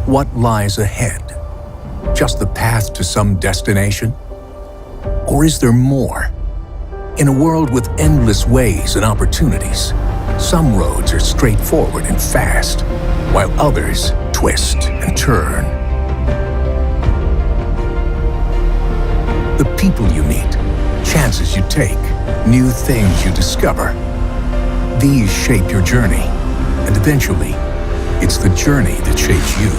What lies ahead? Just the path to some destination? Or is there more? In a world with endless ways and opportunities, some roads are straightforward and fast, while others twist and turn. The people you meet, chances you take, new things you discover, these shape your journey, and eventually, it's the journey that shapes you.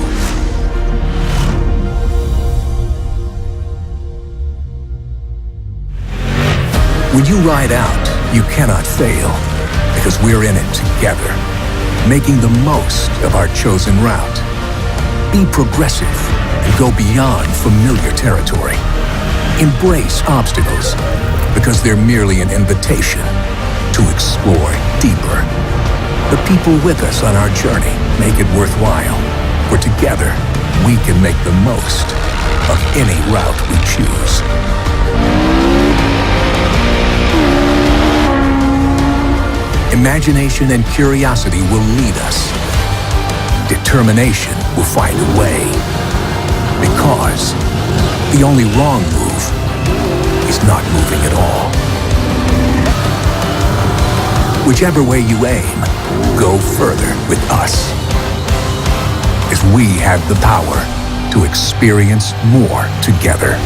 When you ride out, you cannot fail, because we're in it together, making the most of our chosen route. Be progressive and go beyond familiar territory. Embrace obstacles, because they're merely an invitation to explore deeper. The people with us on our journey make it worthwhile, for together we can make the most of any route we choose. Imagination and curiosity will lead us. Determination will find a way. Because the only wrong move is not moving at all. Whichever way you aim, go further with us. As we have the power to experience more together.